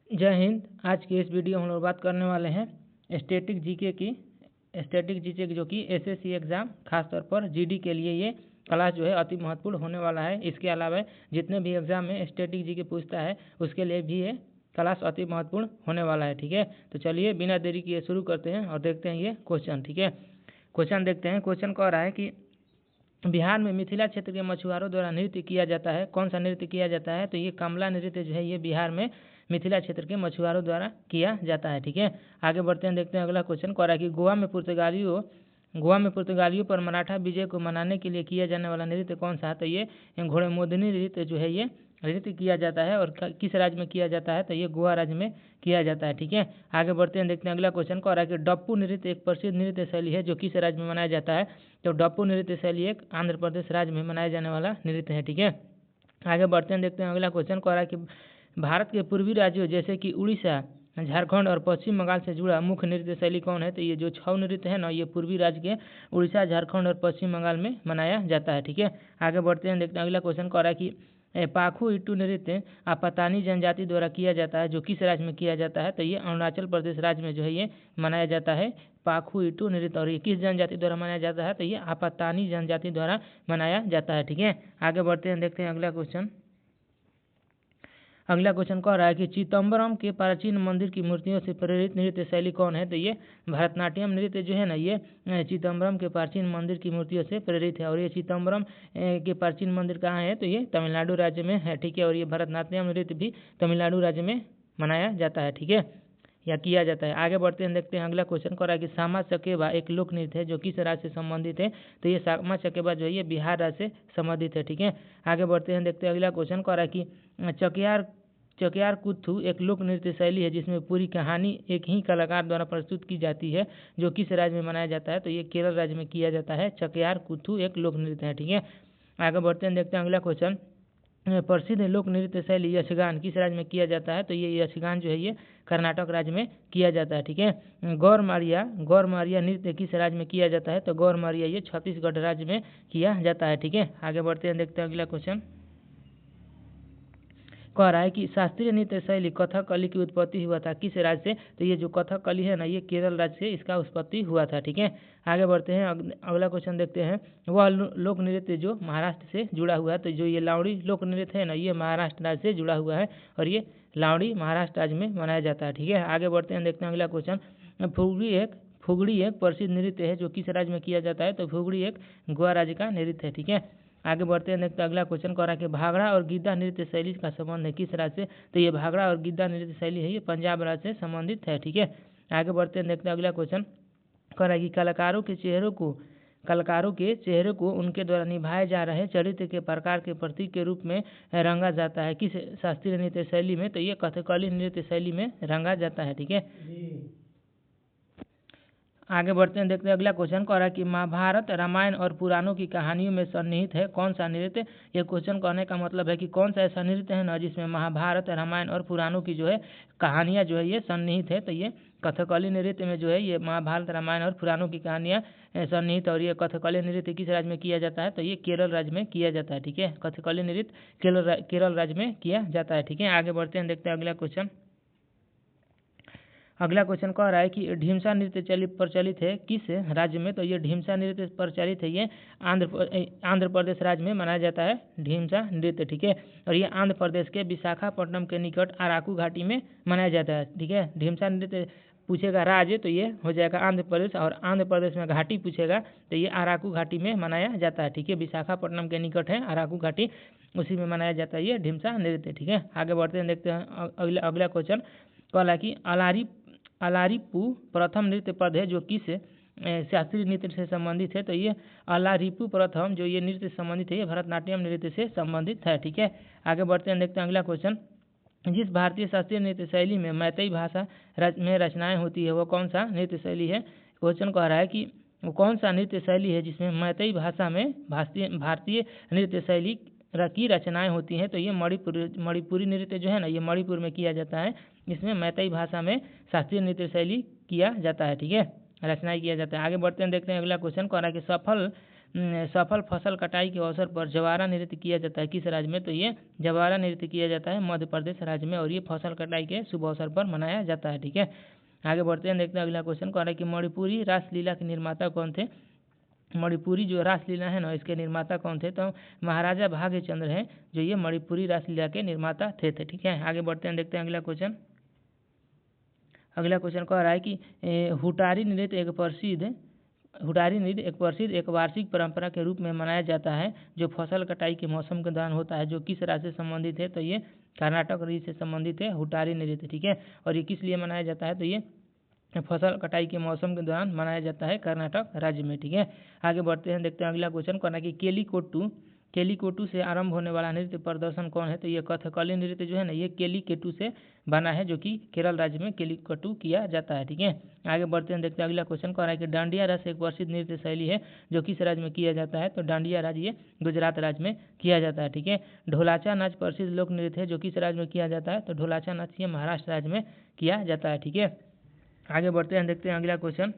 जय हिंद। आज की इस वीडियो में हम लोग बात करने वाले हैं स्टैटिक जीके की जो कि एसएससी एग्ज़ाम खासतौर पर जीडी के लिए ये क्लास जो है अति महत्वपूर्ण होने वाला है। इसके अलावा जितने भी एग्ज़ाम में स्टैटिक जीके पूछता है उसके लिए भी ये क्लास अति महत्वपूर्ण होने वाला है। ठीक है, तो चलिए बिना देरी किए शुरू करते हैं और देखते हैं ये क्वेश्चन। ठीक है, क्वेश्चन देखते हैं। क्वेश्चन कह रहा है कि बिहार में मिथिला क्षेत्र के मछुआरों द्वारा नृत्य किया जाता है। कौन सा नृत्य किया जाता है? तो ये कमला नृत्य जो है ये बिहार में मिथिला क्षेत्र के मछुआरों द्वारा किया जाता है। ठीक है, आगे बढ़ते हैं, देखते हैं अगला क्वेश्चन कह रहा है कि गोवा में पुर्तगालियों पर मराठा विजय को मनाने के लिए किया जाने वाला नृत्य कौन सा है? तो ये घोड़ेमोदनी नृत्य जो है ये नृत्य किया जाता है। और किस राज्य में किया जाता है? तो ये गोवा राज्य में किया जाता है। ठीक है, आगे बढ़ते हैं, देखते हैं अगला क्वेश्चन कह रहा है कि डप्पू नृत्य एक प्रसिद्ध नृत्य शैली है जो किस राज्य में मनाया जाता है? तो डप्पू नृत्य शैली एक आंध्र प्रदेश राज्य में मनाया जाने वाला नृत्य है। ठीक है, आगे बढ़ते हैं, देखते हैं अगला क्वेश्चन कह रहा है कि भारत के पूर्वी राज्यों जैसे कि उड़ीसा, झारखंड और पश्चिम बंगाल से जुड़ा मुख्य नृत्य शैली कौन है? तो ये जो 6 नृत्य है ना ये पूर्वी राज्य के उड़ीसा, झारखंड और पश्चिम बंगाल में मनाया जाता है। ठीक है, आगे बढ़ते हैं, देखते हैं अगला क्वेश्चन कह रहा है कि पाखू इट्टू नृत्य आपातानी जनजाति द्वारा किया जाता है जो किस राज्य में किया जाता है? तो ये अरुणाचल प्रदेश राज्य में जो है ये मनाया जाता है पाखू इट्टू नृत्य। और ये किस जनजाति द्वारा मनाया जाता है? तो ये आपातानी जनजाति द्वारा मनाया जाता है। ठीक है, आगे बढ़ते हैं, देखते हैं अगला क्वेश्चन कह रहा है कि चिदम्बरम के प्राचीन मंदिर की मूर्तियों से प्रेरित नृत्य शैली कौन है? तो ये भरतनाट्यम नृत्य जो है ना ये चिदम्बरम के प्राचीन मंदिर की मूर्तियों से प्रेरित है। और ये चिदम्बरम के प्राचीन मंदिर कहाँ है? तो ये तमिलनाडु राज्य में है। ठीक है, और ये भरतनाट्यम नृत्य भी तमिलनाडु राज्य में मनाया जाता है। ठीक है, या किया जाता है। आगे बढ़ते हैं, देखते हैं अगला क्वेश्चन कह रहा है कि सामा चकेबा एक लोक नृत्य है जो किस राज्य से संबंधित है? तो ये सामा चकेबा जो है ये बिहार राज्य से संबंधित है। ठीक है, आगे बढ़ते हैं, देखते हैं अगला क्वेश्चन कह रहा है कि चकियार कुथू एक लोक नृत्य शैली है जिसमें पूरी कहानी एक ही कलाकार द्वारा प्रस्तुत की जाती है जो किस राज्य में मनाया जाता है? तो ये केरल राज्य में किया जाता है। चकियार कुथू एक लोक नृत्य है। ठीक है, आगे बढ़ते हैं, देखते हैं अगला क्वेश्चन प्रसिद्ध लोक नृत्य शैली यक्षगान किस राज्य में किया जाता है? तो ये यक्षगान जो है ये कर्नाटक राज्य में किया जाता है। ठीक है, गौर मारिया नृत्य किस राज्य में किया जाता है? तो गौर मारिया ये छत्तीसगढ़ राज्य में किया जाता है। ठीक है, आगे बढ़ते हैं, देखते हैं अगला क्वेश्चन कह रहा है कि शास्त्रीय नृत्य शैली कथकली की उत्पत्ति हुआ था किस राज्य से? तो ये जो कथकली है ना ये केरल राज्य से इसका उत्पत्ति हुआ था। ठीक है, आगे बढ़ते हैं, अगला क्वेश्चन देखते हैं। वह लोक नृत्य जो महाराष्ट्र से जुड़ा हुआ है, तो जो ये लावड़ी लोक नृत्य है ना ये महाराष्ट्र राज्य से जुड़ा हुआ है और ये लावड़ी महाराष्ट्र राज्य में मनाया जाता है। ठीक है, आगे बढ़ते हैं, देखते हैं अगला क्वेश्चन फुगड़ी एक प्रसिद्ध नृत्य है जो किस राज्य में किया जाता है? तो फुगड़ी एक गोवा राज्य का नृत्य है। ठीक है, आगे बढ़ते हैं, देखते हैं अगला क्वेश्चन कह रहा है कि भांगड़ा और गिद्धा नृत्य शैली का संबंध है किस राज्य से? तो ये भांगड़ा और गिद्धा नृत्य शैली है ये पंजाब राज्य से संबंधित है। ठीक है, आगे बढ़ते हैं, देखते हैं अगला क्वेश्चन कह रहा है कि कलाकारों के चेहरे को उनके द्वारा निभाए जा रहे चरित्र के प्रकार के प्रतीक के रूप में रंगा जाता है किस शास्त्रीय नृत्य शैली में? तो ये कथकली नृत्य शैली में रंगा जाता है। ठीक है, आगे बढ़ते हैं, देखते हैं अगला क्वेश्चन कह रहा है कि महाभारत, रामायण और पुराणों की कहानियों में सन्निहित है कौन सा नृत्य? ये क्वेश्चन कहने का मतलब है कि कौन सा ऐसा नृत्य है ना जिसमें महाभारत, रामायण और पुराणों की जो है कहानियाँ जो है ये सन्निहित है? तो ये कथकली नृत्य में जो है ये महाभारत, रामायण और पुराणों की कहानियाँ सन्निहित। और ये कथकली नृत्य किस राज्य में किया जाता है? तो ये केरल राज्य में किया जाता है। ठीक है, कथकली नृत्य केरल राज्य में किया जाता है। ठीक है, आगे बढ़ते हैं, देखते हैं अगला क्वेश्चन कह रहा है कि ढीमसा नृत्य प्रचलित है किस राज्य में? तो ये ढीमसा नृत्य प्रचलित है ये आंध्र प्रदेश राज्य में मनाया जाता है ढीमसा नृत्य। ठीक है, और ये आंध्र प्रदेश के विशाखापट्टनम के निकट अराकू घाटी में मनाया जाता है। ठीक है, ढीमसा नृत्य पूछेगा राज्य तो ये हो जाएगा आंध्र प्रदेश, और आंध्र प्रदेश में घाटी पूछेगा तो ये अराकू घाटी में मनाया जाता है। ठीक है, विशाखापट्टनम के निकट है अराकू घाटी, उसी में मनाया जाता है ये ढीमसा नृत्य। ठीक है, आगे बढ़ते हैं, देखते हैं अगला क्वेश्चन कह कि अलारिपू प्रथम नृत्य पद है जो किस शास्त्रीय नृत्य से संबंधित है? तो ये अलारिपू प्रथम जो ये नृत्य से संबंधित है ये भरतनाट्यम नृत्य से संबंधित है। ठीक है, आगे बढ़ते हैं, देखते हैं अगला क्वेश्चन जिस भारतीय शास्त्रीय नृत्य शैली में मैतेई भाषा में रचनाएं होती है वो कौन सा नृत्य शैली है? क्वेश्चन कह रहा है कि वो कौन सा नृत्य शैली है जिसमें मैतेई भाषा में भारतीय नृत्य शैली की रचनाएं होती हैं? तो ये मणिपुरी नृत्य जो है ना ये मणिपुर में किया जाता है, इसमें मैतेई भाषा में शास्त्रीय नृत्य शैली किया जाता है। ठीक है, रचनाएं किया जाता है। आगे बढ़ते हैं, देखते हैं अगला क्वेश्चन कह रहा है कि सफल फसल कटाई के अवसर पर जवारा नृत्य किया जाता है किस राज्य में? तो ये जवारा नृत्य किया जाता है मध्य प्रदेश राज्य में, और ये फसल कटाई के शुभ अवसर पर मनाया जाता है। ठीक है, आगे बढ़ते हैं, देखते हैं अगला क्वेश्चन कह रहा है कि मणिपुरी रासलीला के निर्माता कौन थे? मणिपुरी जो रासलीला है ना, इसके निर्माता कौन थे? तो महाराजा भाग्यचंद्र हैं जो ये मणिपुरी रासलीला के निर्माता थे। ठीक है, आगे बढ़ते हैं, देखते हैं अगला क्वेश्चन। अगला क्वेश्चन कह रहा है कि हुटारी नृत्य एक प्रसिद्ध एक वार्षिक परंपरा के रूप में मनाया जाता है जो फसल कटाई के मौसम के दौरान होता है, जो किस राज्य से संबंधित है? तो ये कर्नाटक राज्य से संबंधित है हुटारी नृत्य। ठीक है, और ये किस लिए मनाया जाता है? तो ये फसल कटाई के मौसम के दौरान मनाया जाता है कर्नाटक राज्य में। ठीक है, आगे बढ़ते हैं, देखते हैं अगला क्वेश्चन करना कि केलीकोटू से आरंभ होने वाला नृत्य प्रदर्शन कौन है? तो ये कथकली नृत्य जो है ना, ये केलीकेटू से बना है जो कि केरल राज्य में केलीकोटू किया जाता है। ठीक है, आगे बढ़ते हैं, देखते हैं अगला क्वेश्चन कह रहा है कि डांडिया रस एक प्रसिद्ध नृत्य शैली है जो किस राज्य में किया जाता है? तो डांडिया राज्य ये गुजरात राज्य में किया जाता है। ठीक है, ढोलाचा नाच प्रसिद्ध लोक नृत्य है जो किस राज्य में किया जाता है? तो ढोलाचा नाच ये महाराष्ट्र राज्य में किया जाता है। ठीक है, आगे बढ़ते हैं, देखते हैं अगला क्वेश्चन।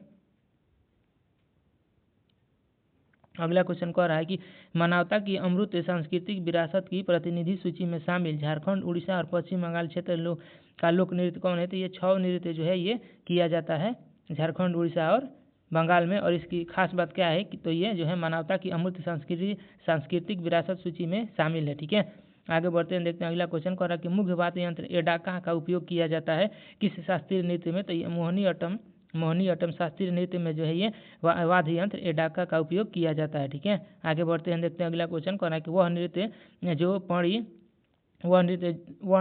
अगला क्वेश्चन कह रहा है कि मानवता की अमूर्त सांस्कृतिक विरासत की प्रतिनिधि सूची में शामिल झारखंड, उड़ीसा और पश्चिम बंगाल क्षेत्र का लोक नृत्य कौन है? तो ये 6 नृत्य जो है ये किया जाता है झारखंड, उड़ीसा और बंगाल में, और इसकी खास बात क्या है कि तो ये जो है मानवता की अमूर्त सांस्कृतिक विरासत सूची में शामिल है। ठीक है, आगे बढ़ते हैं, देखते हैं अगला क्वेश्चन कह रहा है कि मुख्य वाद्य यंत्र एडाका का उपयोग किया जाता है किस शास्त्रीय नृत्य में? तो ये मोहिनीअट्टम शास्त्रीय नृत्य में जो है ये वाद्य यंत्र एडाका का उपयोग किया जाता है। ठीक है, आगे बढ़ते हैं, देखते हैं अगला क्वेश्चन कह रहा है कि वह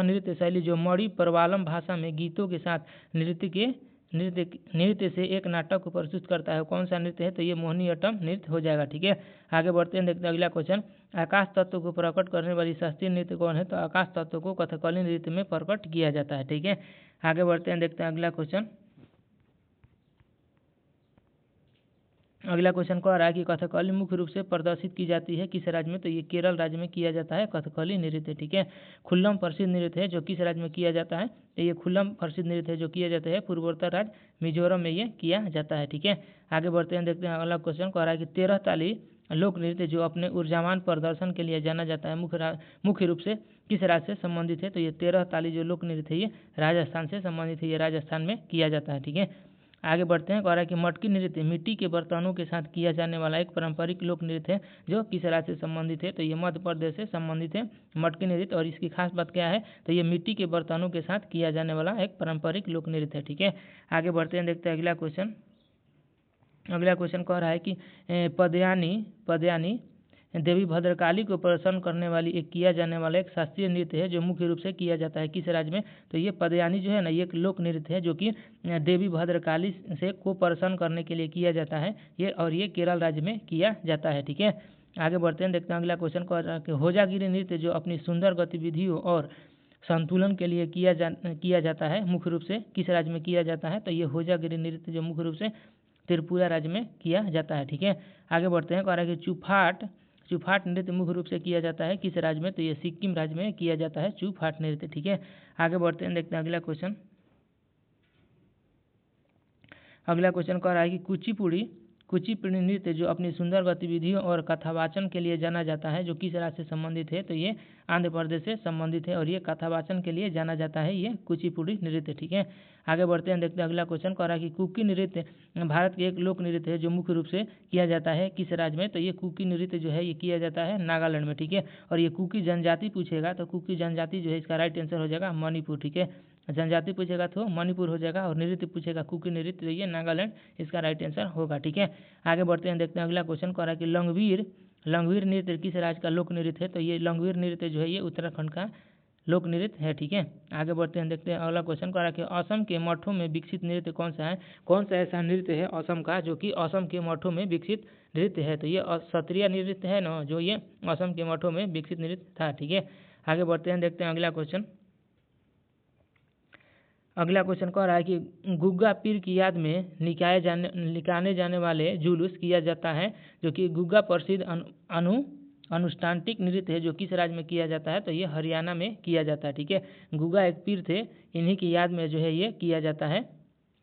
नृत्य शैली जो मणि परवालम भाषा में गीतों के साथ नृत्य से एक नाटक को प्रस्तुत करता है, कौन सा नृत्य है? तो ये मोहिनीअट्टम नृत्य हो जाएगा। ठीक है, आगे बढ़ते हैं, देखते हैं अगला क्वेश्चन। आकाश तत्व को प्रकट करने वाली शास्त्रीय नृत्य कौन है? तो आकाश तत्व को कथकली नृत्य में प्रकट किया जाता है। ठीक है, आगे बढ़ते हैं, देखते हैं अगला क्वेश्चन। अगला क्वेश्चन कह रहा है कि कथकली मुख्य रूप से प्रदर्शित की जाती है किस राज्य में? तो ये केरल राज्य में किया जाता है कथकली नृत्य। ठीक है, खुल्लम प्रसिद्ध नृत्य है जो किस राज्य में किया जाता है? ये खुल्लम प्रसिद्ध नृत्य है जो किया जाता है पूर्वोत्तर राज्य मिजोरम में ये किया जाता है। ठीक है, आगे बढ़ते हैं, देखते हैं अगला क्वेश्चन कह रहा है कि 13 ताली लोक नृत्य जो अपने ऊर्जावान प्रदर्शन के लिए जाना जाता है मुख्य रूप से किस राज्य से संबंधित है? तो ये 13 ताली जो लोक नृत्य है ये राजस्थान से संबंधित है, ये राजस्थान में किया जाता है। ठीक है, आगे बढ़ते हैं, कह रहा है कि मटकी नृत्य मिट्टी के बर्तनों के साथ किया जाने वाला एक पारंपरिक लोक नृत्य है जो किस राज्य से संबंधित है? तो ये मध्य प्रदेश से संबंधित है मटकी नृत्य, और इसकी खास बात क्या है? तो ये मिट्टी के बर्तनों के साथ किया जाने वाला एक पारंपरिक लोक नृत्य है। ठीक है, आगे बढ़ते हैं, देखते हैं अगला क्वेश्चन। अगला क्वेश्चन कह रहा है कि पदयानी देवी भद्रकाली को प्रसन्न करने वाली एक किया जाने वाला एक शास्त्रीय नृत्य है जो मुख्य रूप से किया जाता है किस राज्य में? तो ये पदयानी जो है ना, ये एक लोक नृत्य है जो कि देवी भद्रकाली से को प्रसन्न करने के लिए किया जाता है ये केरल राज्य में किया जाता है। ठीक है, आगे बढ़ते हैं, देखते हैं अगला क्वेश्चन कह रहा है कि होजागिरी नृत्य जो अपनी सुंदर गतिविधियों और संतुलन के लिए किया जाता है मुख्य रूप से किस राज्य में किया जाता है? तो ये होजागिरी नृत्य जो मुख्य रूप से त्रिपुरा राज्य में किया जाता है। ठीक है, आगे बढ़ते हैं, कह रहा है कि चुफाट नृत्य मुख्य रूप से किया जाता है किस राज्य में? तो ये सिक्किम राज्य में किया जाता है चुफाट नृत्य। ठीक है, आगे बढ़ते हैं, देखते हैं अगला क्वेश्चन। अगला क्वेश्चन कह रहा है कि कुचिपुड़ी नृत्य जो अपनी सुंदर गतिविधियों और कथावाचन के लिए जाना जाता है जो किस राज्य से संबंधित है? तो ये आंध्र प्रदेश से संबंधित है, और ये कथावाचन के लिए जाना जाता है ये कुचिपुड़ी नृत्य। ठीक है, आगे बढ़ते हैं, देखते हैं अगला क्वेश्चन कह रहा है कि कुकी नृत्य भारत के एक लोक नृत्य है जो मुख्य रूप से किया जाता है किस राज्य में? तो ये कुकी नृत्य जो है ये किया जाता है नागालैंड में। ठीक है, और ये कुकी जनजाति पूछेगा तो कुकी जनजाति जो है इसका राइट आंसर हो जाएगा मणिपुर। ठीक है, जनजाति पूछेगा तो मणिपुर हो जाएगा, और नृत्य पूछेगा कुकी नृत्य तो ये नागालैंड इसका राइट आंसर होगा। ठीक है, आगे बढ़ते हैं, देखते हैं अगला क्वेश्चन कह रहा है कि लंगवीर नृत्य किस राज्य का लोक नृत्य है? तो ये लंगवीर नृत्य जो है ये उत्तराखंड का लोक नृत्य है। ठीक है, आगे बढ़ते हैं, देखते हैं अगला क्वेश्चन कह रहा है कि असम के मठों में विकसित नृत्य कौन सा है? कौन सा ऐसा नृत्य है असम का जो कि असम के मठों में विकसित नृत्य है? तो ये क्षत्रिय नृत्य है ना जो ये असम के मठों में विकसित नृत्य था। ठीक है, आगे बढ़ते हैं, देखते हैं अगला क्वेश्चन। अगला क्वेश्चन कह रहा है कि गुग्गा पीर की याद में निकाले जाने वाले जुलूस किया जाता है जो कि गुग्गा प्रसिद्ध अनुष्ठानिक नृत्य है जो किस राज्य में किया जाता है? तो ये हरियाणा में किया जाता है। ठीक है, गुग्गा एक पीर थे, इन्हीं की याद में जो है ये किया जाता है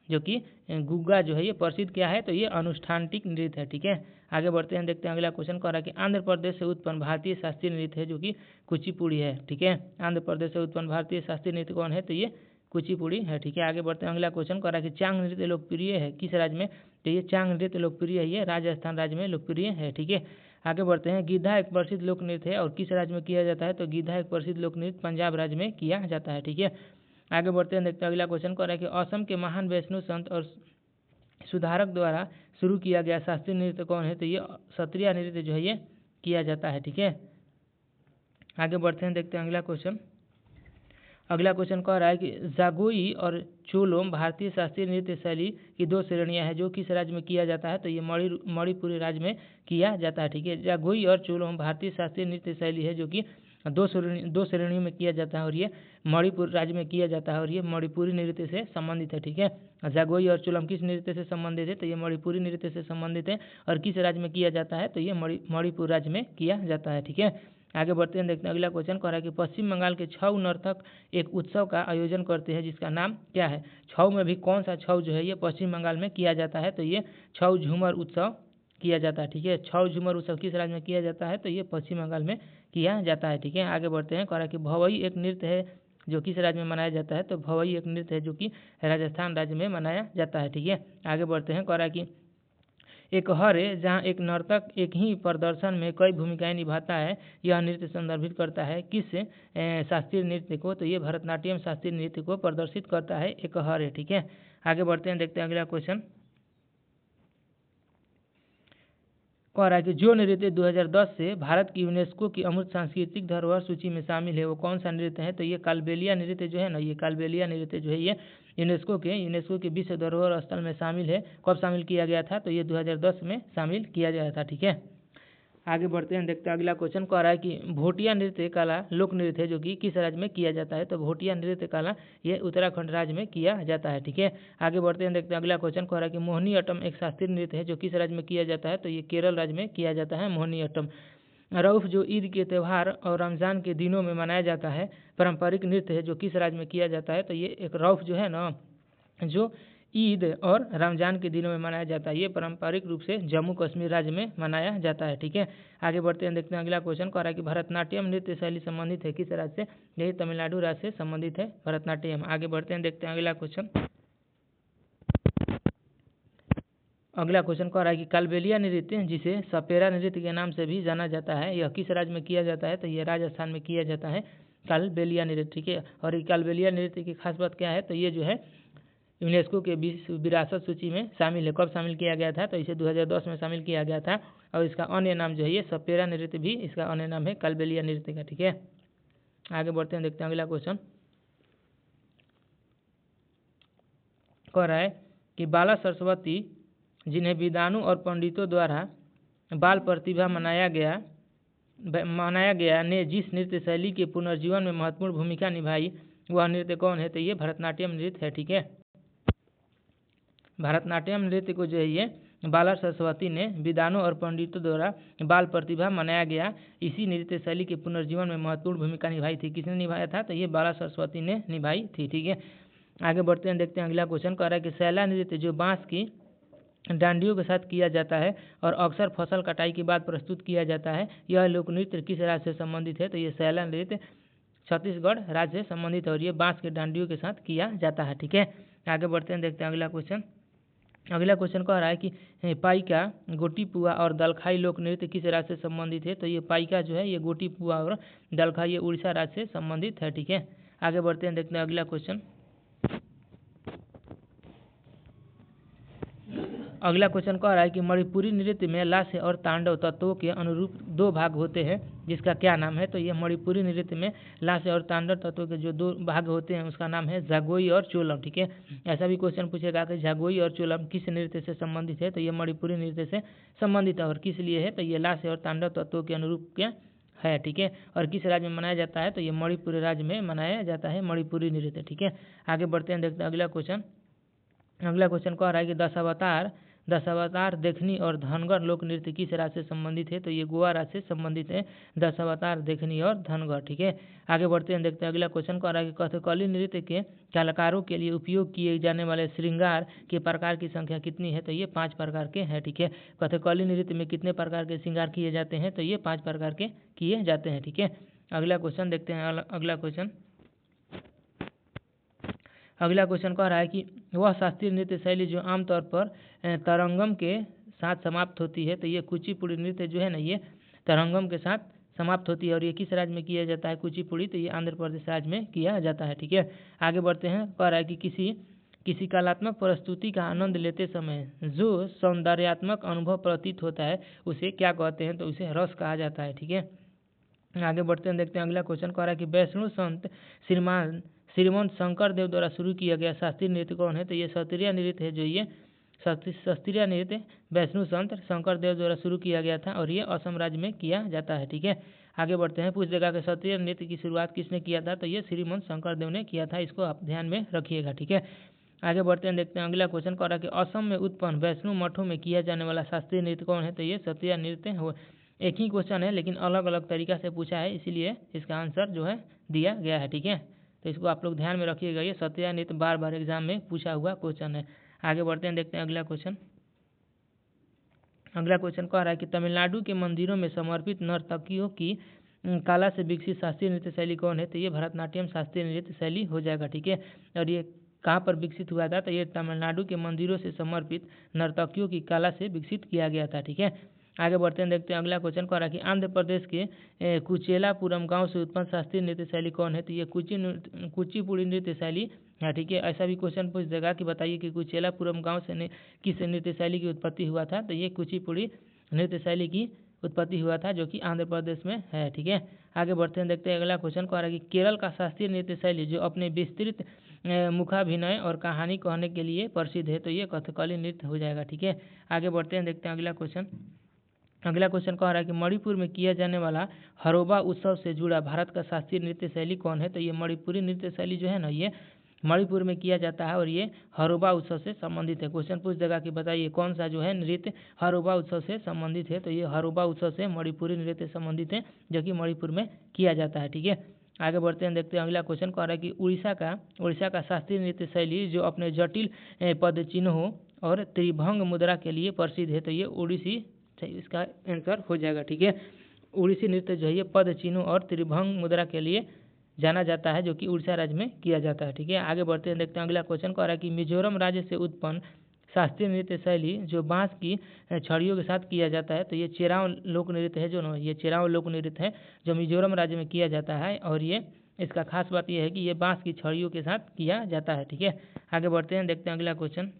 जो कि गुग्गा जो है ये प्रसिद्ध क्या है, तो ये अनुष्ठानिक नृत्य है। ठीक है, आगे बढ़ते हैं, देखते हैं अगला क्वेश्चन कह रहा है कि आंध्र प्रदेश से उत्पन्न भारतीय शास्त्रीय नृत्य है जो कि कुचिपुड़ी है। ठीक है, आंध्र प्रदेश से उत्पन्न भारतीय शास्त्रीय नृत्य कौन है, तो ये कुचिपुड़ी है। ठीक है, आगे बढ़ते हैं, अगला क्वेश्चन कह रहा है कि चांग नृत्य लोकप्रिय है किस राज्य में, तो ये चांग नृत्य लोकप्रिय है, ये राजस्थान राज्य में लोकप्रिय है। ठीक है, आगे बढ़ते हैं, गिद्धा एक प्रसिद्ध लोक नृत्य है और किस राज्य में किया जाता है, तो गिद्धा एक प्रसिद्ध लोक नृत्य पंजाब राज्य में किया जाता है। ठीक है, आगे बढ़ते हैं, देखते हैं अगला क्वेश्चन कह रहा है कि असम के महान वैष्णव संत और सुधारक द्वारा शुरू किया गया शास्त्रीय नृत्य कौन है, तो ये सत्रिया नृत्य जो है ये किया जाता है। ठीक है, आगे बढ़ते हैं, देखते हैं अगला क्वेश्चन। अगला क्वेश्चन कह रहा है कि जागोई और चोलोम भारतीय शास्त्रीय नृत्य शैली की दो श्रेणियां हैं जो किस राज्य में किया जाता है, तो ये मणिपुरी राज्य में किया जाता है। ठीक है, जागोई और चोलोम भारतीय शास्त्रीय नृत्य शैली है जो कि दो श्रेणियों में किया जाता है और ये मणिपुर राज्य में किया जाता है और ये मणिपुरी नृत्य से संबंधित है। ठीक है, जागोई और चोलम किस नृत्य से संबंधित है, तो ये मणिपुरी नृत्य से संबंधित है और किस राज्य में किया जाता है, तो ये मणिपुर राज्य में किया जाता है। ठीक है, आगे बढ़ते हैं, देखते हैं अगला क्वेश्चन कह रहा है कि पश्चिम बंगाल के छऊ नर्तक एक उत्सव का आयोजन करते हैं जिसका नाम क्या है। छऊ में भी कौन सा छऊ जो है ये पश्चिम बंगाल में किया जाता है, तो ये छऊ झूमर उत्सव किया जाता है। ठीक है, छऊ झूमर उत्सव किस राज्य में किया जाता है, तो ये पश्चिम बंगाल में किया जाता है। ठीक है, आगे बढ़ते हैं, कह रहा है कि भवई एक नृत्य है जो किस राज्य में मनाया जाता है, तो भवई एक नृत्य है जो कि राजस्थान राज्य में मनाया जाता है। ठीक है, आगे बढ़ते हैं, कह रहा है कि एक हर है जहाँ एक नर्तक एक ही प्रदर्शन में कई भूमिकाएं निभाता है, यह नृत्य संदर्भित करता है किस शास्त्रीय नृत्य को, तो ये भरतनाट्यम शास्त्रीय नृत्य को प्रदर्शित करता है एक हर है। ठीक है, आगे बढ़ते हैं, देखते हैं अगला क्वेश्चन कह रहा है कि जो नृत्य 2010 से भारत की यूनेस्को की अमूर्त सांस्कृतिक धरोहर सूची में शामिल है वो कौन सा नृत्य है, तो ये कालबेलिया नृत्य जो है ना, ये कालबेलिया नृत्य जो है ये यूनेस्को के विश्व धरोहर स्थल में शामिल है। कब शामिल किया गया था, तो ये 2010 में शामिल किया गया था। ठीक है, आगे बढ़ते हैं, देखते हैं अगला क्वेश्चन कह रहा है कि भोटिया नृत्य कला लोक नृत्य है जो कि किस राज्य में किया जाता है, तो भोटिया नृत्य कला ये उत्तराखंड राज्य में किया जाता है। ठीक है, आगे बढ़ते हैं, देखते हैं अगला क्वेश्चन कह रहा है कि मोहिनी अट्टम एक शास्त्रीय नृत्य है जो किस राज्य में किया जाता है, तो ये केरल राज्य में किया जाता है मोहिनी अट्टम। रऊफ जो ईद के त्यौहार और रमज़ान के दिनों में मनाया जाता है पारंपरिक नृत्य है जो किस राज्य में किया जाता है, तो ये एक रऊफ जो है ना जो ईद और रमज़ान के दिनों में मनाया जाता है, ये पारंपरिक रूप से जम्मू कश्मीर राज्य में मनाया जाता है। ठीक है, आगे बढ़ते हैं, देखते हैं अगला क्वेश्चन कह रहा है कि भरतनाट्यम नृत्य शैली संबंधित है किस राज्य से, यही तमिलनाडु राज्य से संबंधित है भरतनाट्यम। आगे बढ़ते हैं, देखते हैं अगला क्वेश्चन। अगला क्वेश्चन कह रहा है कि कालबेलिया नृत्य जिसे सपेरा नृत्य के नाम से भी जाना जाता है यह किस राज्य में किया जाता है, तो ये राजस्थान में किया जाता है कालबेलिया नृत्य। ठीक है, और ये कालबेलिया नृत्य की खास बात क्या है, तो ये जो है यूनेस्को के विश्व विरासत सूची में शामिल है। कब शामिल किया गया था, तो इसे 2010 में शामिल किया गया था और इसका अन्य नाम जो है ये सपेरा नृत्य भी इसका अन्य नाम है कालबेलिया नृत्य का। ठीक है, आगे बढ़ते हैं, देखते हैं अगला क्वेश्चन कह रहा है कि बाला सरस्वती जिन्हें विद्वानों और पंडितों द्वारा बाल प्रतिभा मनाया गया ने जिस नृत्य शैली के पुनर्जीवन में महत्वपूर्ण भूमिका निभाई वह नृत्य कौन है, तो ये भरतनाट्यम नृत्य है। ठीक है, भरतनाट्यम नृत्य को जो है ये बाला सरस्वती ने विद्वानों और पंडितों द्वारा बाल प्रतिभा मनाया गया इसी नृत्य शैली के पुनर्जीवन में महत्वपूर्ण भूमिका निभाई थी। किसने निभाया था, तो ये बाला सरस्वती ने निभाई थी। ठीक है, आगे बढ़ते हैं, देखते हैं अगला क्वेश्चन कह रहा है कि सैला नृत्य जो बांस की डांडियों के साथ किया जाता है और अक्सर फसल कटाई के बाद प्रस्तुत किया जाता है, यह लोक नृत्य किस राज्य से संबंधित है, तो ये सैला नृत्य छत्तीसगढ़ राज्य से संबंधित है और ये बांस के डांडियों के साथ किया जाता है। ठीक है, आगे बढ़ते हैं, देखते हैं अगला क्वेश्चन। अगला क्वेश्चन कह रहा है कि पाइका, गोटी पुआ और दलखाई लोक नृत्य किस राज्य से संबंधित है, तो ये पाइका जो है ये गोटी पुआ और दलखाई ये उड़ीसा राज्य से संबंधित है। ठीक है, आगे बढ़ते हैं, देखते हैं अगला क्वेश्चन। अगला क्वेश्चन कह रहा है कि मणिपुरी नृत्य में लास्य और तांडव तत्वों के अनुरूप दो भाग होते हैं जिसका क्या नाम है, तो ये मणिपुरी नृत्य में लास्य और तांडव तत्वों के जो दो भाग होते हैं उसका नाम है जागोई और चोलम। ठीक है, ऐसा भी क्वेश्चन पूछेगा कि जागोई और चोलम किस नृत्य से संबंधित है, तो ये मणिपुरी नृत्य से संबंधित है और किस लिए है, तो ये लास्य और तांडव तत्वों के अनुरूप क्या है। ठीक है, और किस राज्य में मनाया जाता है, तो ये मणिपुरी राज्य में मनाया जाता है मणिपुरी नृत्य। ठीक है, आगे बढ़ते हैं, देखते हैं अगला क्वेश्चन। अगला क्वेश्चन कह रहा है कि दशावतार दशावतार, देखनी और धनगर लोक नृत्य किस राज्य से संबंधित है? तो ये गोवा राज्य से संबंधित है, दशावतार, देखनी और धनगर। ठीक है, आगे बढ़ते हैं, देखते हैं अगला क्वेश्चन कह रहा है कि कथकली नृत्य के कलाकारों के लिए उपयोग किए जाने वाले श्रृंगार के प्रकार की संख्या कितनी है? तो ये 5 प्रकार के हैं। ठीक है, कथकली नृत्य में कितने प्रकार के श्रृंगार किए जाते हैं? तो ये 5 प्रकार के किए जाते हैं। ठीक है, अगला क्वेश्चन देखते हैं। अगला क्वेश्चन कह रहा है कि वह शास्त्रीय नृत्य शैली जो आमतौर पर तरंगम के साथ समाप्त होती है, तो ये कुचिपुड़ी नृत्य जो है ना, ये तरंगम के साथ समाप्त होती है और ये किस राज्य में किया जाता है? कुचिपुड़ी, तो ये आंध्र प्रदेश राज्य में किया जाता है। ठीक है, आगे बढ़ते हैं। कह रहा है कि किसी कलात्मक प्रस्तुति का आनंद लेते समय जो सौंदर्यात्मक अनुभव प्रतीत होता है उसे क्या कहते हैं? तो उसे रस कहा जाता है। ठीक है, आगे बढ़ते हैं, देखते हैं अगला क्वेश्चन कह रहा है कि वैष्णव संत श्रीमंत शंकर देव द्वारा शुरू किया गया शास्त्रीय नृत्य कौन है? तो ये शास्त्रीय नृत्य है, जो ये शास्त्रीय नृत्य वैष्णव संत शंकर देव द्वारा शुरू किया गया था और ये असम राज्य में किया जाता है। ठीक है, आगे बढ़ते हैं। पूछ देगा कि शास्त्रीय नृत्य की शुरुआत किसने किया था? तो ये श्रीमंत शंकर देव ने किया था, इसको आप ध्यान में रखिएगा। ठीक है, आगे बढ़ते हैं, देखते हैं अगला क्वेश्चन कह रहा है कि असम में उत्पन्न वैष्णव मठों में किया जाने वाला शास्त्रीय नृत्य कौन है? तो ये शास्त्रीय नृत्य है। एक ही क्वेश्चन है लेकिन अलग अलग तरीका से पूछा है, इसीलिए इसका आंसर जो है दिया गया है। ठीक है, तो इसको आप लोग ध्यान में रखिएगा, ये शास्त्रीय नृत्य बार बार एग्जाम में पूछा हुआ क्वेश्चन है। आगे बढ़ते हैं, देखते हैं अगला क्वेश्चन कह रहा है कि तमिलनाडु के मंदिरों में समर्पित नर्तकियों की कला से विकसित शास्त्रीय नृत्य शैली कौन है? तो ये भरतनाट्यम शास्त्रीय नृत्य शैली हो जाएगा। ठीक है, और ये कहाँ पर विकसित हुआ था? तो ये तमिलनाडु के मंदिरों से समर्पित नर्तकियों की कला से विकसित किया गया था। ठीक है, आगे बढ़ते हैं, देखते हैं अगला क्वेश्चन कह रहा है कि आंध्र प्रदेश के कुचेलापुरम गांव से उत्पन्न शास्त्रीय नृत्य शैली कौन है? तो ये कुचिपुड़ी नृत्य शैली है। ठीक है, ऐसा भी क्वेश्चन पूछ देगा कि बताइए कि कुचेलापुरम गांव से किस नृत्य शैली की उत्पत्ति हुआ था? तो ये कुचिपुड़ी नृत्य शैली की उत्पत्ति हुआ था, जो कि आंध्र प्रदेश में है। ठीक है, आगे बढ़ते हैं, देखते हैं अगला क्वेश्चन कह रहा है कि केरल का शास्त्रीय नृत्य शैली जो अपने विस्तृत मुखाभिनय और कहानी कहने के लिए प्रसिद्ध है, तो ये कथकली नृत्य हो जाएगा। ठीक है, आगे बढ़ते हैं, देखते हैं अगला क्वेश्चन कह रहा है कि मणिपुर में किया जाने वाला हरोबा उत्सव से जुड़ा भारत का शास्त्रीय नृत्य शैली कौन है? तो ये मणिपुरी नृत्य शैली जो है ना, ये मणिपुर में किया जाता है और ये हरोबा उत्सव से संबंधित है। क्वेश्चन पूछ देगा कि बताइए कौन सा जो है नृत्य हरोबा उत्सव से संबंधित है? तो ये हरोबा उत्सव से मणिपुरी नृत्य संबंधित है, जो कि मणिपुर में किया जाता है। ठीक है, आगे बढ़ते हैं, देखते हैं अगला क्वेश्चन कह रहा है कि उड़ीसा का शास्त्रीय नृत्य शैली जो अपने जटिल पद चिन्हों और त्रिभंग मुद्रा के लिए प्रसिद्ध है, तो ये ओडिसी, इसका आंसर हो जाएगा। ठीक है, उड़ीसी नृत्य जो है ये पद चिन्हों और त्रिभंग मुद्रा के लिए जाना जाता है, जो कि उड़ीसा राज्य में किया जाता है। ठीक है, आगे बढ़ते हैं, देखते हैं अगला क्वेश्चन कह रहा है कि मिजोरम राज्य से उत्पन्न शास्त्रीय नृत्य शैली जो बांस की छड़ियों के साथ किया जाता है, तो ये चेराव लोक नृत्य है, जो ये चेराव लोक नृत्य है जो मिजोरम राज्य में किया जाता है और ये इसका खास बात यह है कि ये बांस की छड़ियों के साथ किया जाता है। ठीक है, आगे बढ़ते हैं, देखते हैं अगला क्वेश्चन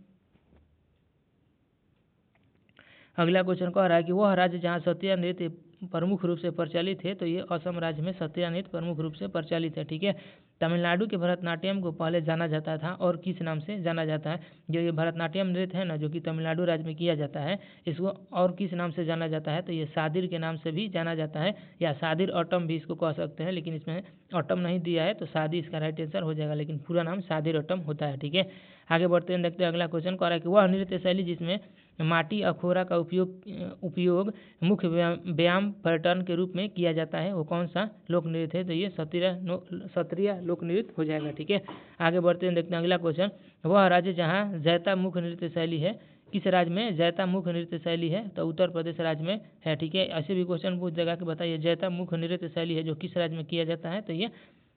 कह रहा है कि वह राज्य जहाँ शास्त्रीय नृत्य प्रमुख रूप से प्रचलित है, तो ये असम राज्य में शास्त्रीय नृत्य प्रमुख रूप से प्रचलित है। ठीक है, तमिलनाडु के भरतनाट्यम को पहले जाना जाता था और किस नाम से जाना जाता है? जो ये भरतनाट्यम नृत्य है ना, जो कि तमिलनाडु राज्य में किया जाता है, इसको और किस नाम से जाना जाता है? तो ये सादिर के नाम से भी जाना जाता है, या सादिर ऑटम भी इसको कह सकते हैं, लेकिन इसमें ऑटम नहीं दिया है, तो सादी इसका राइट आंसर हो जाएगा, लेकिन पूरा नाम सादिर ऑटम होता है। ठीक है, आगे बढ़ते हैं, देखते हैं अगला क्वेश्चन कह रहा है कि वह नृत्य शैली जिसमें माटी अखोरा का उपयोग मुख्य व्यायाम पैटर्न के रूप में किया जाता है, वो कौन सा लोक नृत्य है? तो ये क्षत्रिय लोक नृत्य हो जाएगा। ठीक है, आगे बढ़ते हैं, देखते हैं अगला क्वेश्चन, वह राज्य जहाँ जैता मुख्य नृत्य शैली है, किस राज्य में जैता मुख्य नृत्य शैली है? तो उत्तर प्रदेश राज्य में है। ठीक है, ऐसे भी क्वेश्चन पूछ देगा कि बताइए जैता मुख्य नृत्य शैली है जो किस राज्य में किया जाता है? तो ये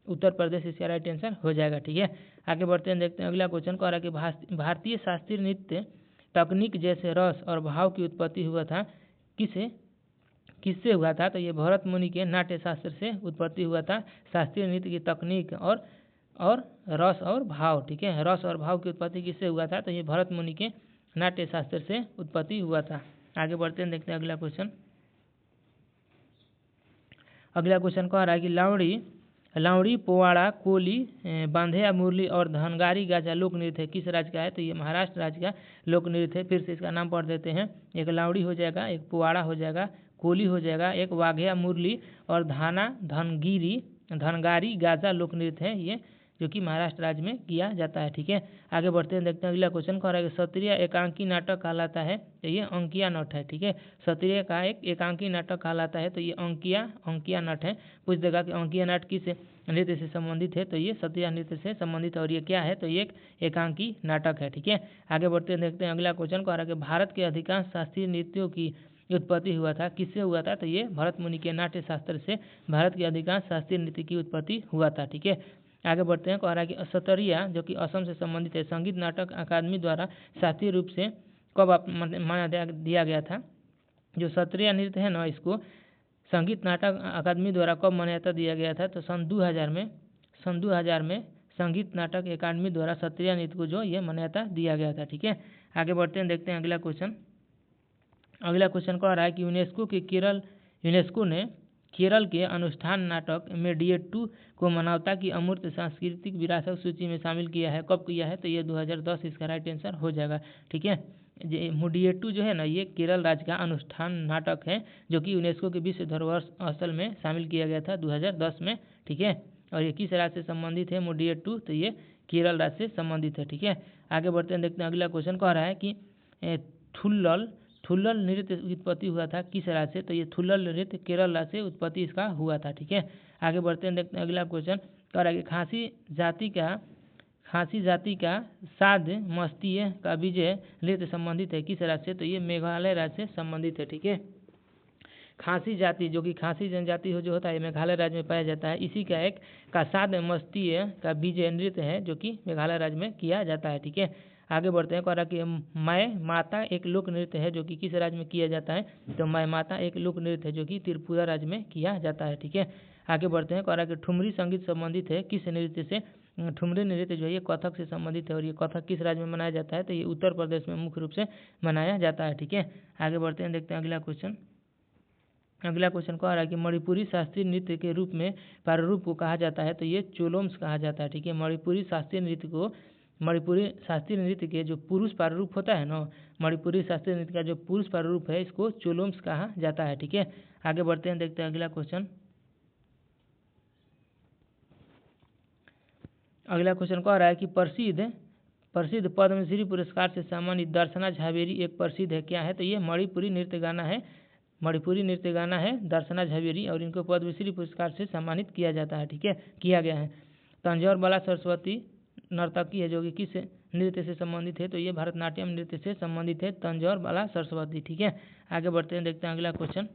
उत्तर प्रदेश इसका राइट आंसर हो जाएगा। ठीक है, आगे बढ़ते हैं, देखते हैं अगला क्वेश्चन कह रहा है कि भारतीय शास्त्रीय नृत्य तकनीक जैसे रस और भाव की उत्पत्ति हुआ था, किससे हुआ था? तो ये भरत मुनि के नाट्य शास्त्र से उत्पत्ति हुआ था, शास्त्रीय नृत्य की तकनीक और रस और भाव। ठीक है, रस और भाव की उत्पत्ति किससे हुआ था? तो ये भरत मुनि के नाट्य शास्त्र से उत्पत्ति हुआ था। आगे बढ़ते हैं, देखते हैं अगला क्वेश्चन कह रहा है कि लावड़ी, पोवाड़ा, कोली, बांधे मुरली और धनगारी गाजा लोक नृत्य है, किस राज्य का है? तो ये महाराष्ट्र राज्य का लोक नृत्य है। फिर से इसका नाम पढ़ देते हैं, एक लावड़ी हो जाएगा, एक पोवाड़ा हो जाएगा, कोली हो जाएगा, एक वाघया मुरली और धनगारी गाजा लोक नृत्य है, ये जो कि महाराष्ट्र राज्य में किया जाता है। ठीक है, आगे बढ़ते हैं, देखते हैं अगला क्वेश्चन कह रहा है क्षत्रिय एकांकी नाटक कहलाता है, तो ये अंकिया नट है। ठीक है, क्षत्रिय का एक एकांकी नाटक कहलाता है, तो ये अंकिया नट है। पूछ देगा कि अंकिया नाट किस नृत्य से संबंधित है, तो ये सत्रिया नृत्य से संबंधित है, और ये क्या है, तो ये एक एकांकी नाटक है। ठीक है, आगे बढ़ते हैं, देखते हैं अगला क्वेश्चन कह रहा है कि भारत के अधिकांश शास्त्रीय नृत्यों की उत्पत्ति हुआ था, किससे हुआ था, तो ये भरत मुनि के नाट्य शास्त्र से भारत के अधिकांश शास्त्रीय नृत्य की उत्पत्ति हुआ था। ठीक है, आगे बढ़ते हैं, कह रहा है कि सतरिया जो कि असम से संबंधित है, संगीत नाटक अकादमी द्वारा शास्त्रीय रूप से कब मान्यता दिया गया था। जो सत्रिया नृत्य है ना, इसको संगीत नाटक अकादमी द्वारा कब मान्यता दिया गया था, तो सन 2000 में संगीत नाटक अकादमी द्वारा सत्रिया नृत्य को जो ये मान्यता दिया गया था। ठीक है, आगे बढ़ते हैं, देखते हैं अगला क्वेश्चन कह रहा है कि यूनेस्को ने केरल के अनुष्ठान नाटक मेडिएट्टू को मानवता की अमूर्त सांस्कृतिक विरासत सूची में शामिल किया है, कब किया है, तो ये 2010 इसका राइट आंसर हो जाएगा। ठीक है, मुडिएट्टू जो है ना, ये केरल राज्य का अनुष्ठान नाटक है, जो कि यूनेस्को के विश्व धरोहर स्थल में शामिल किया गया था 2010 में। ठीक है, और ये किस राज्य से संबंधित है मुडिएट्टू, तो ये केरल राज्य से संबंधित है। ठीक है, आगे बढ़ते हैं, देखते हैं अगला क्वेश्चन कह रहा है कि थुल्लल नृत्य उत्पत्ति हुआ था किस राज्य से, तो ये थुल्लल नृत्य केरल राज्य से उत्पत्ति इसका हुआ था। ठीक है, आगे बढ़ते हैं, देखते हैं अगला क्वेश्चन कह रहा है कि खासी जाति का साध मस्तीय का विजय नृत्य संबंधित है किस राज्य से, तो ये मेघालय राज्य से संबंधित है। ठीक है, खासी जाति जो कि खासी जनजाति जो होता है मेघालय राज्य में पाया जाता है, इसी का एक का साध मस्तीय का विजय नृत्य है, जो कि मेघालय राज्य में किया जाता है। ठीक है, आगे बढ़ते हैं, कह रहा कि मैं माता एक लोक नृत्य है, जो कि किस राज्य में किया जाता है, तो मैं माता एक लोक नृत्य है, जो कि त्रिपुरा राज्य में किया जाता है। ठीक है, आगे बढ़ते हैं, कह रहा कि ठुमरी संगीत संबंधित है किस नृत्य से, ठुमरी नृत्य जो है ये कथक से संबंधित है, और ये कथक किस राज्य में मनाया जाता है, तो ये उत्तर प्रदेश में मुख्य रूप से मनाया जाता है। ठीक है, आगे बढ़ते हैं, देखते हैं अगला क्वेश्चन कह रहा है कि मणिपुरी शास्त्रीय नृत्य के रूप में प्रारूप को कहा जाता है, तो ये चोलोम्स कहा जाता है। ठीक है, मणिपुरी शास्त्रीय नृत्य के जो पुरुष प्रारूप होता है ना, मणिपुरी शास्त्रीय नृत्य का जो पुरुष प्रारूप है, इसको चोलोम्स कहा जाता है। ठीक है, आगे बढ़ते हैं, देखते हैं अगला क्वेश्चन कह रहा है कि प्रसिद्ध पद्मश्री पुरस्कार से सम्मानित दर्शना झावेरी एक प्रसिद्ध है, क्या है, तो ये मणिपुरी नृत्य गाना है दर्शना झावेरी, और इनको पद्मश्री पुरस्कार से सम्मानित किया जाता है। ठीक है, किया गया है। तंजौर बाला सरस्वती नर्तकी है, जो कि किस नृत्य से संबंधित है, तो ये भरतनाट्यम नृत्य से संबंधित है, तंजौर बाला सरस्वती। ठीक है, आगे बढ़ते हैं, देखते हैं अगला क्वेश्चन